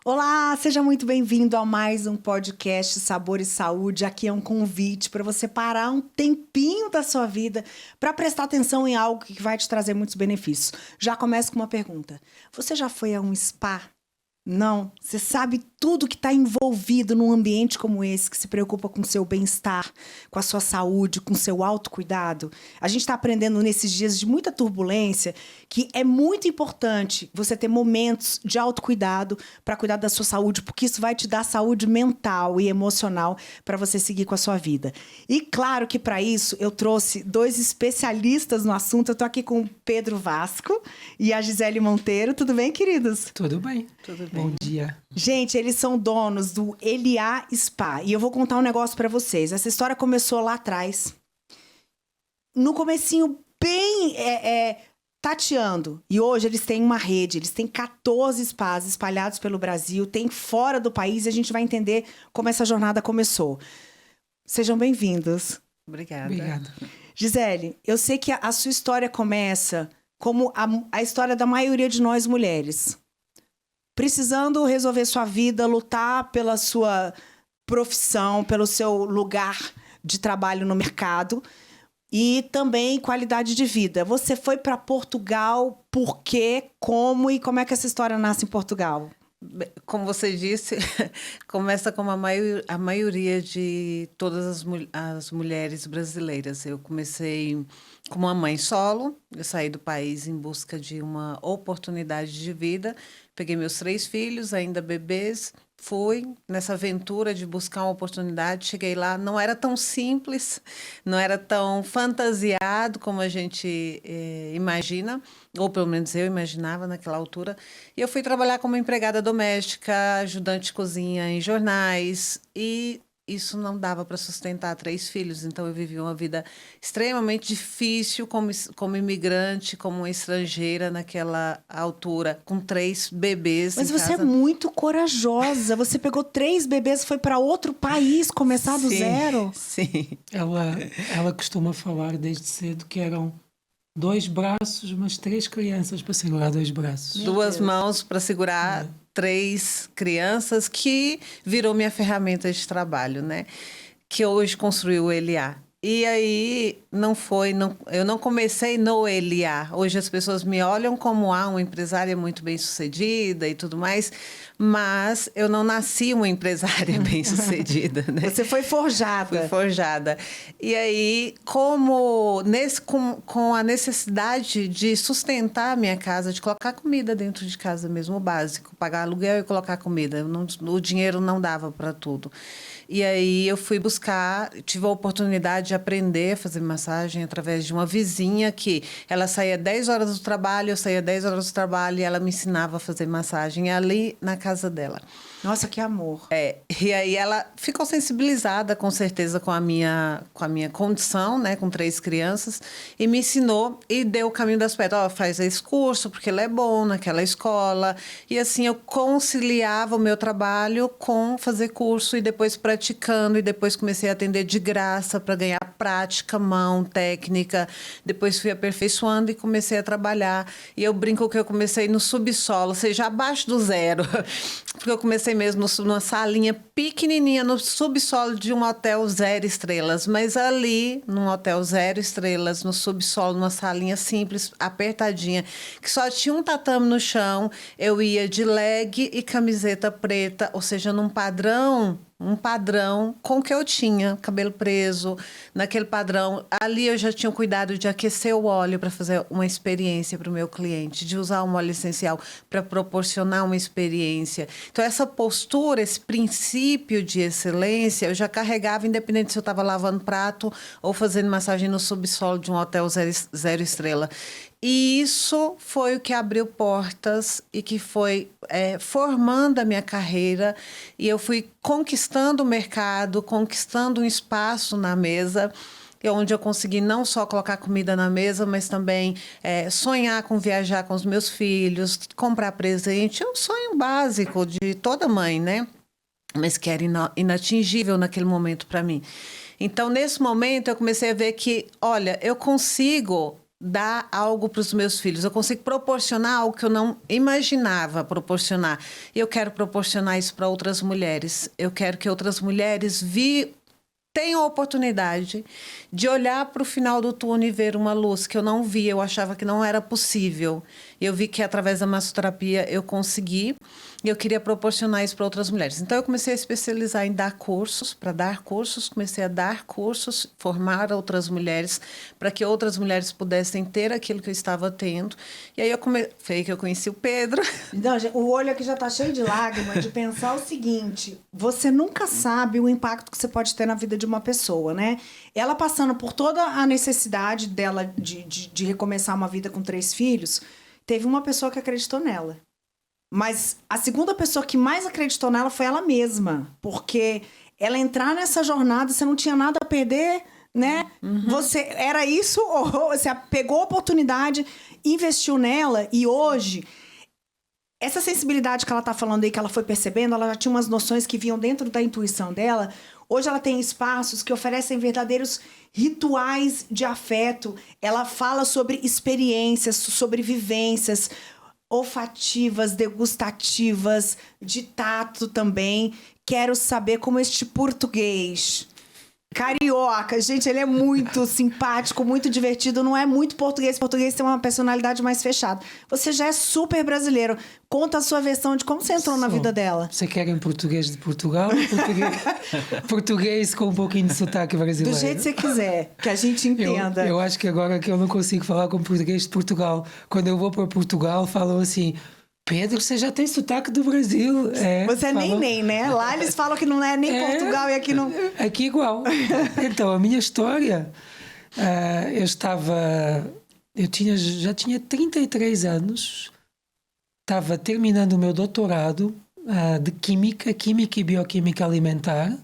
Olá, seja muito bem-vindo a mais um podcast Sabor e Saúde. Aqui é um convite para você parar um tempinho da sua vida para prestar atenção em algo que vai te trazer muitos benefícios. Já começo com uma pergunta. Você já foi a um spa? Não, você sabe tudo que está envolvido num ambiente como esse, que se preocupa com o seu bem-estar, com a sua saúde, com o seu autocuidado. A gente está aprendendo nesses dias de muita turbulência que é muito importante você ter momentos de autocuidado para cuidar da sua saúde, porque isso vai te dar saúde mental e emocional para você seguir com a sua vida. E claro que para isso eu trouxe dois especialistas no assunto. Eu estou aqui com o Pedro Vasco e a Gisele Monteiro. Tudo bem, queridos? Tudo bem. Tudo bem. Bom dia. Gente, eles são donos do Eliá Spa. E eu vou contar um negócio pra vocês. Essa história começou lá atrás. No comecinho, bem tateando. E hoje eles têm uma rede. Eles têm 14 spas espalhados pelo Brasil. Tem fora do país. E a gente vai entender como essa jornada começou. Sejam bem-vindos. Obrigada. Gisele, eu sei que a sua história começa como a história da maioria de nós mulheres. Precisando resolver sua vida, lutar pela sua profissão, pelo seu lugar de trabalho no mercado e também qualidade de vida. Você foi para Portugal, por quê, como e como é que essa história nasce em Portugal? Como você disse, começa como a maioria de todas as mulheres brasileiras. Eu comecei como uma mãe solo, eu saí do país em busca de uma oportunidade de vida, peguei meus 3 filhos, ainda bebês, fui nessa aventura de buscar uma oportunidade, cheguei lá, não era tão simples, não era tão fantasiado como a gente imagina, ou pelo menos eu imaginava naquela altura, e eu fui trabalhar como empregada doméstica, ajudante de cozinha em jornais, e isso não dava para sustentar 3 filhos, então eu vivi uma vida extremamente difícil como imigrante, como uma estrangeira naquela altura, com 3 bebês Mas em você casa. é muito corajosa. Você pegou 3 bebês, foi para outro país começar do Sim, zero. Sim. Ela costuma falar desde cedo que eram 2 braços, mas 3 crianças para segurar 2 braços. Meu 2 Deus. mãos para segurar 3 crianças, que virou minha ferramenta de trabalho, né? Que hoje construiu o Eliá. E aí eu não comecei no Eliá. Hoje as pessoas me olham como uma empresária muito bem-sucedida e tudo mais, mas eu não nasci uma empresária bem-sucedida, né? Você foi forjada. Fui forjada. E aí, com a necessidade de sustentar a minha casa, de colocar comida dentro de casa mesmo, o básico, pagar aluguel e colocar comida. O dinheiro não dava para tudo. E aí eu fui buscar, tive a oportunidade de aprender a fazer massagem através de uma vizinha que ela saía 10 horas do trabalho, eu saía 10 horas do trabalho e ela me ensinava a fazer massagem ali na casa dela. Nossa, que amor. E aí ela ficou sensibilizada, com certeza, com a minha condição, né, com 3 crianças, e me ensinou e deu o caminho das pedras. Faz esse curso, porque ele é bom naquela escola. E assim, eu conciliava o meu trabalho com fazer curso e depois praticando, e depois comecei a atender de graça para ganhar prática, mão, técnica. Depois fui aperfeiçoando e comecei a trabalhar. E eu brinco que eu comecei no subsolo, ou seja, abaixo do zero. Porque eu comecei mesmo numa salinha pequenininha, no subsolo de um hotel 0 estrelas. Mas ali, num hotel 0 estrelas, no subsolo, numa salinha simples, apertadinha, que só tinha um tatame no chão, eu ia de leg e camiseta preta, ou seja, num padrão com o que eu tinha, cabelo preso, naquele padrão. Ali eu já tinha o cuidado de aquecer o óleo para fazer uma experiência para o meu cliente, de usar um óleo essencial para proporcionar uma experiência. Então, essa postura, esse princípio de excelência, eu já carregava, independente se eu estava lavando prato ou fazendo massagem no subsolo de um hotel 0 estrela. E isso foi o que abriu portas e que foi formando a minha carreira. E eu fui conquistando o mercado, conquistando um espaço na mesa, onde eu consegui não só colocar comida na mesa, mas também sonhar com viajar com os meus filhos, comprar presente. É um sonho básico de toda mãe, né? Mas que era inatingível naquele momento para mim. Então, nesse momento, eu comecei a ver que, olha, eu consigo dar algo para os meus filhos. Eu consigo proporcionar algo que eu não imaginava proporcionar. E eu quero proporcionar isso para outras mulheres. Eu quero que outras mulheres tenham a oportunidade de olhar para o final do túnel e ver uma luz que eu não via, eu achava que não era possível. Eu vi que através da massoterapia eu consegui e eu queria proporcionar isso para outras mulheres. Então eu comecei a especializar em dar cursos, comecei a dar cursos, formar outras mulheres para que outras mulheres pudessem ter aquilo que eu estava tendo. E aí foi aí que eu conheci o Pedro. Não, o olho aqui já tá cheio de lágrimas de pensar o seguinte: você nunca sabe o impacto que você pode ter na vida de uma pessoa, né? Ela passando por toda a necessidade dela de recomeçar uma vida com 3 filhos, teve uma pessoa que acreditou nela. Mas a segunda pessoa que mais acreditou nela foi ela mesma. Porque ela entrar nessa jornada, você não tinha nada a perder, né? Uhum. Você era isso, ou você pegou a oportunidade, investiu nela e hoje... Essa sensibilidade que ela tá falando aí, que ela foi percebendo, ela já tinha umas noções que vinham dentro da intuição dela. Hoje ela tem espaços que oferecem verdadeiros rituais de afeto. Ela fala sobre experiências, sobre vivências olfativas, degustativas, de tato também. Quero saber como este português... Carioca, gente, ele é muito simpático, muito divertido, não é muito português. Português tem uma personalidade mais fechada. Você já é super brasileiro. Conta a sua versão de como você entrou na vida dela. Você quer em português de Portugal ou português com um pouquinho de sotaque brasileiro? Do jeito que você quiser, que a gente entenda. Eu acho que agora que eu não consigo falar com português de Portugal. Quando eu vou para Portugal, falam assim... Pedro, você já tem sotaque do Brasil. Você é nem, né? Lá eles falam que não é nem Portugal e aqui não... Aqui igual. Então, a minha história... já tinha 33 anos. Estava terminando o meu doutorado de Química e Bioquímica Alimentar.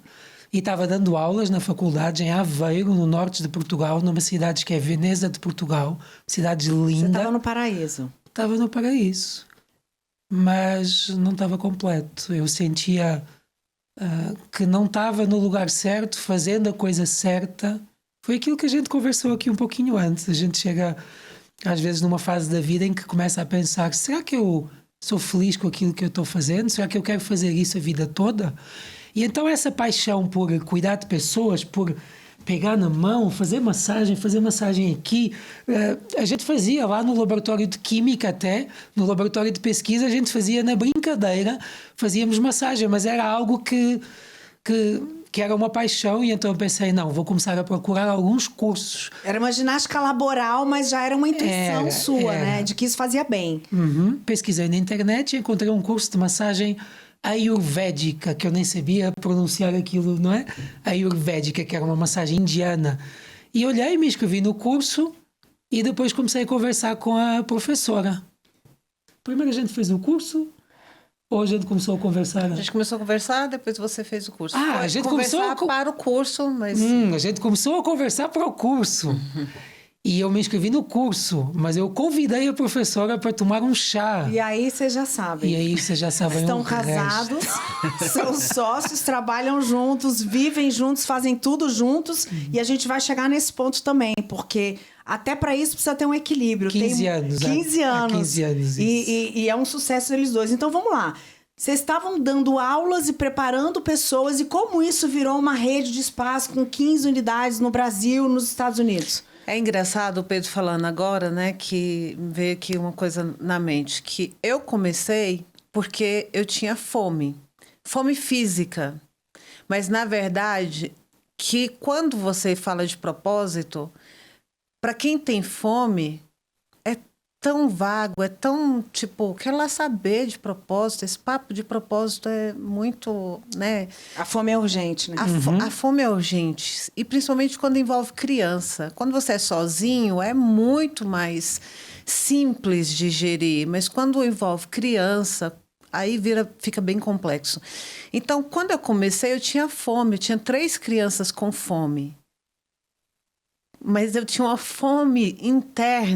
E estava dando aulas na faculdade em Aveiro, no norte de Portugal, numa cidade que é Veneza de Portugal. Cidade linda. Você estava no paraíso. Estava no paraíso. Mas não estava completo. Eu sentia que não estava no lugar certo, fazendo a coisa certa. Foi aquilo que a gente conversou aqui um pouquinho antes. A gente chega, às vezes, numa fase da vida em que começa a pensar: será que eu sou feliz com aquilo que eu estou fazendo? Será que eu quero fazer isso a vida toda? E então essa paixão por cuidar de pessoas, por pegar na mão, fazer massagem aqui. A gente fazia lá no laboratório de química até, no laboratório de pesquisa, a gente fazia na brincadeira, fazíamos massagem, mas era algo que era uma paixão e então eu pensei, não, vou começar a procurar alguns cursos. Era uma ginástica laboral, mas já era uma intuição sua, né? De que isso fazia bem. Uhum. Pesquisei na internet e encontrei um curso de massagem ayurvédica, que eu nem sabia pronunciar aquilo, não é? Ayurvédica, que era uma massagem indiana. E olhei, me inscrevi no curso e depois comecei a conversar com a professora. Primeiro a gente fez o curso ou a gente começou a conversar? A gente começou a conversar, depois você fez o curso. A gente começou para o curso, mas... a gente começou a conversar para o curso. E eu me inscrevi no curso, mas eu convidei a professora para tomar um chá. E aí vocês já sabem. Estão casados, são sócios, trabalham juntos, vivem juntos, fazem tudo juntos. E a gente vai chegar nesse ponto também, porque até para isso precisa ter um equilíbrio. 15 anos. 15 anos. 15 anos. E é um sucesso eles dois. Então vamos lá. Vocês estavam dando aulas e preparando pessoas, e como isso virou uma rede de espaço com 15 unidades no Brasil, nos Estados Unidos? É engraçado o Pedro falando agora, né, que veio aqui uma coisa na mente, que eu comecei porque eu tinha fome física. Mas, na verdade, que quando você fala de propósito, para quem tem fome, é tão vago, é tão, quer lá saber de propósito, esse papo de propósito é muito, né? A fome é urgente, né? A fome é urgente, e principalmente quando envolve criança. Quando você é sozinho, é muito mais simples de gerir, mas quando envolve criança, aí fica bem complexo. Então, quando eu comecei, eu tinha fome, eu tinha 3 crianças com fome. Mas eu tinha uma fome interna